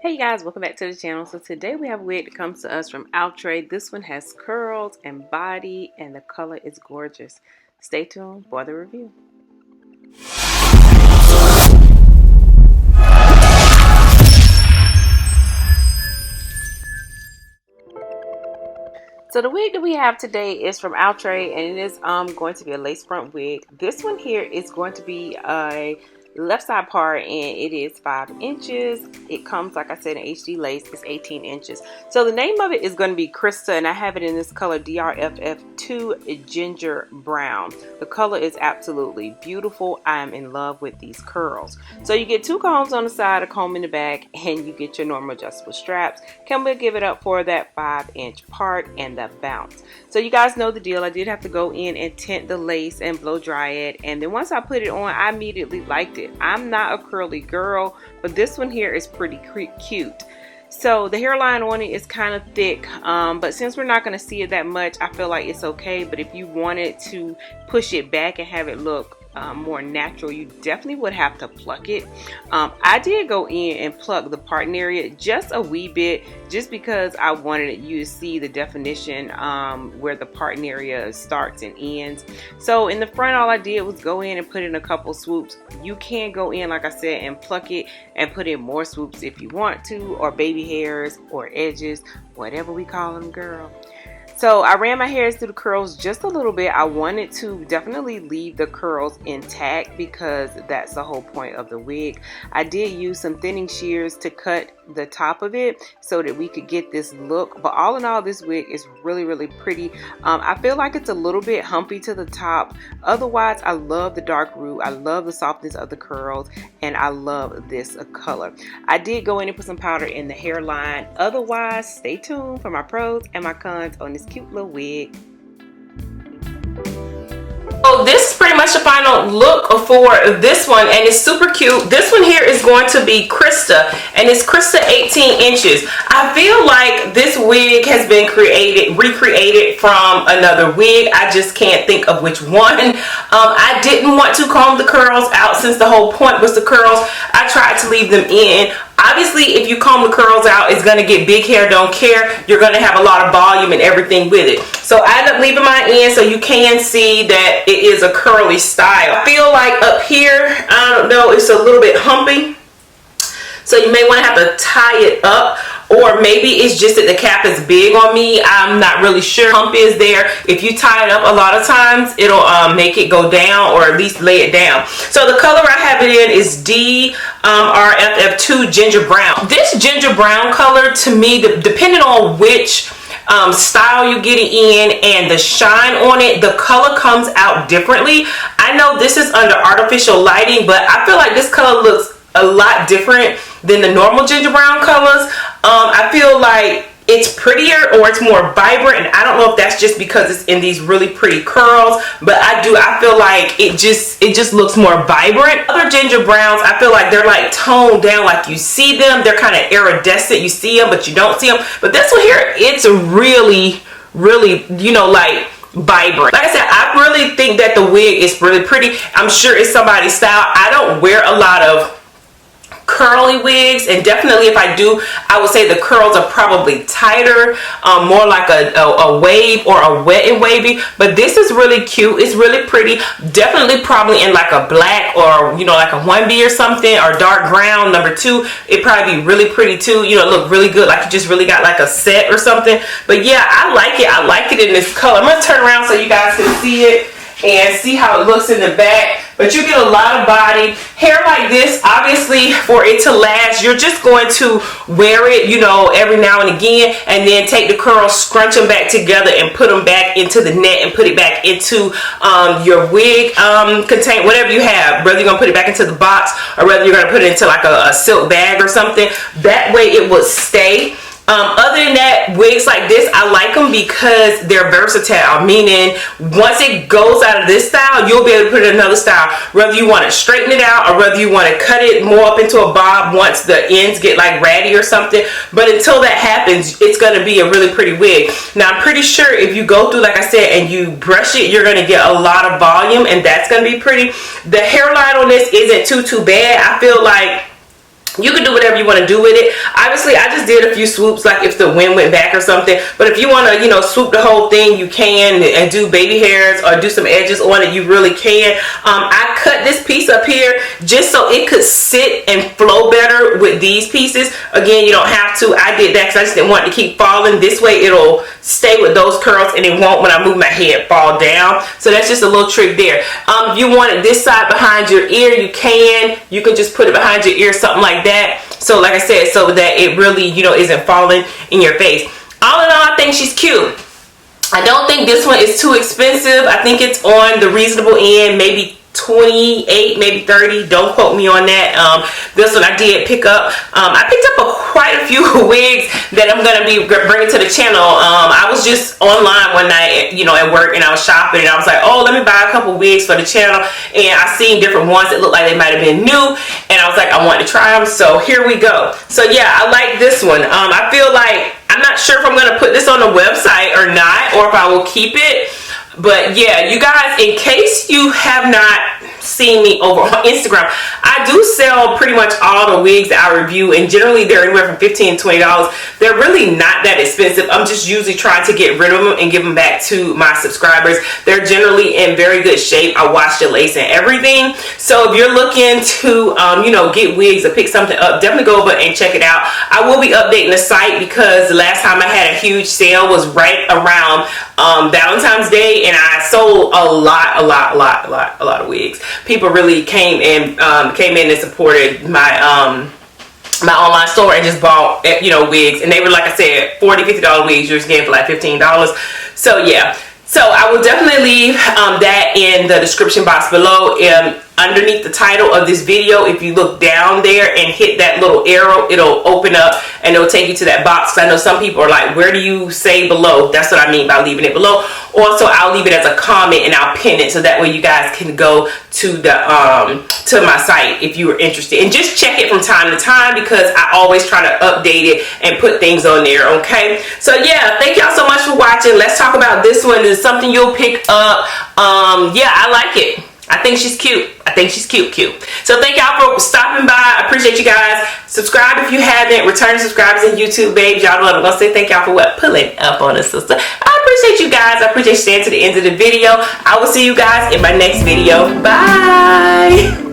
Hey you guys, welcome back to the channel. So today we have a wig that comes to us from Outre. This one has curls and body and the color is gorgeous. Stay tuned for the review. So the wig that we have today is from Outre and it is going to be a lace front wig. This one here is going to be a left side part and it is 5 inches. It comes, like I said, in HD lace. It's 18 inches. So the name of it is going to be CHRISTA and I have it in this color DRFF2 Ginger Brown. The color is absolutely beautiful. I am in love with these curls. So you get 2 combs on the side, a comb in the back, and you get your normal adjustable straps. Can we give it up for that 5-inch part and the bounce? So you guys know the deal. I did have to go in and tint the lace and blow dry it, and then once I put it on, I immediately liked it. I'm not a curly girl, but this one here is pretty cute. So the hairline on it is kind of thick, but since we're not going to see it that much, I feel like it's okay. But if you wanted to push it back and have it look more natural, you definitely would have to pluck it. I did go in and pluck the parting area just a wee bit, just because I wanted you to see the definition where the parting area starts and ends. So in the front, all I did was go in and put in a couple swoops. You can go in, like I said, and pluck it and put in more swoops if you want to, or baby hairs or edges, whatever we call them, girl. So I ran my hairs through the curls just a little bit. I wanted to definitely leave the curls intact because that's the whole point of the wig. I did use some thinning shears to cut the top of it so that we could get this look. But all in all, this wig is really pretty. I feel like it's a little bit humpy to the top. Otherwise, I love the dark root. I love the softness of the curls, and I love this color. I did go in and put some powder in the hairline. Otherwise, stay tuned for my pros and my cons on this cute little wig. So this is pretty much the final look for this one, and it's super cute. This one here is going to be CHRISTA, and it's CHRISTA 18 inches. I feel like this wig has been recreated from another wig. I just can't think of which one. I didn't want to comb the curls out since the whole point was the curls. I tried to leave them in. Obviously, if you comb the curls out, it's going to get big hair, don't care. You're going to have a lot of volume and everything with it. So I ended up leaving mine in so you can see that it is a curly style. I feel like up here, I don't know, it's a little bit humpy. So you may want to have to tie it up, or maybe it's just that the cap is big on me. I'm not really sure. Hump is there. If you tie it up a lot of times, it'll make it go down, or at least lay it down. So the color I have it in is DRFF2 Ginger Brown. This ginger brown color, to me, depending on which style you get it in and the shine on it, the color comes out differently. I know this is under artificial lighting, but I feel like this color looks a lot different than the normal ginger brown colors. I feel like it's prettier, or it's more vibrant, and I don't know if that's just because it's in these really pretty curls, but I feel like it just looks more vibrant. Other ginger browns, I feel like they're like toned down, like you see them, they're kind of iridescent, you see them but you don't see them. But this one here, it's really, you know, like vibrant. Like I said, I really think that the wig is really pretty. I'm sure it's somebody's style. I don't wear a lot of curly wigs, and definitely if I do, I would say the curls are probably tighter, more like a wave or a wet and wavy. But this is really cute. It's really pretty. Definitely probably in like a black, or you know, like a 1B or something, or dark brown number 2. It'd probably be really pretty too. You know, look really good, like you just really got like a set or something. But yeah, I like it. I like it in this color. I'm gonna turn around so you guys can see it and see how it looks in the back. But you get a lot of body. Hair like this, obviously, for it to last, you're just going to wear it, you know, every now and again, and then take the curls, scrunch them back together, and put them back into the net and put it back into your wig contain, whatever you have, whether you're going to put it back into the box or whether you're going to put it into like a silk bag or something. That way it will stay. Other than that, wigs like this, I like them because they're versatile, meaning once it goes out of this style, you'll be able to put it in another style, whether you want to straighten it out or whether you want to cut it more up into a bob once the ends get like ratty or something. But until that happens, it's going to be a really pretty wig. Now, I'm pretty sure if you go through, like I said, and you brush it, you're going to get a lot of volume, and that's going to be pretty. The hairline on this isn't too bad. I feel like You can do whatever you want to do with it. Obviously, I just did a few swoops, like if the wind went back or something. But if you want to, you know, swoop the whole thing, you can, and do baby hairs or do some edges on it. You really can. I cut this piece up here just so it could sit and flow better with these pieces. Again, you don't have to. I did that because I just didn't want it to keep falling. This way, it'll stay with those curls, and it won't, when I move my head, fall down. So that's just a little trick there. If you want it this side behind your ear, you can. You can just put it behind your ear, something like that. So like I said, so that it really, you know, isn't falling in your face. All in all, I think she's cute. I don't think this one is too expensive. I think it's on the reasonable end, maybe 28, maybe 30. Don't quote me on that. This one I did pick up. I picked up quite a few wigs that I'm gonna be bringing to the channel. I was just online one night, you know, at work, and I was shopping, and I was like, oh, let me buy a couple wigs for the channel. And I seen different ones that looked like they might have been new, and I was like, I want to try them. So here we go. So yeah, I like this one. I feel like, I'm not sure if I'm gonna put this on the website or not, or if I will keep it. But yeah, you guys, in case you have not seen me over on Instagram, I do sell pretty much all the wigs that I review, and generally they're anywhere from $15 to $20. They're really not that expensive. I'm just usually trying to get rid of them and give them back to my subscribers. They're generally in very good shape. I wash the lace and everything. So if you're looking to you know, get wigs or pick something up, definitely go over and check it out. I will be updating the site because the last time I had a huge sale was right around Valentine's Day, and I sold a lot of wigs. People really came in and supported my my online store and just bought, you know, wigs, and they were, like I said, $40-$50 wigs you're just getting for like $15. So yeah, so I will definitely leave that in the description box below. Underneath the title of this video, if you look down there and hit that little arrow, it'll open up and it'll take you to that box. I know some people are like, where do you say below? That's what I mean by leaving it below. Also, I'll leave it as a comment and I'll pin it so that way you guys can go to the to my site if you were interested, and just check it from time to time because I always try to update it and put things on there. Okay, so yeah, thank y'all so much for watching. Let's talk about this one. Is something you'll pick up. Yeah, I like it. I think she's cute. I think she's cute. So thank y'all for stopping by. I appreciate you guys. Subscribe if you haven't. Returning subscribers in YouTube, babes. Y'all know what I'm going to say. Thank y'all for what? Pulling up on us, sister. I appreciate you guys. I appreciate you staying to the end of the video. I will see you guys in my next video. Bye.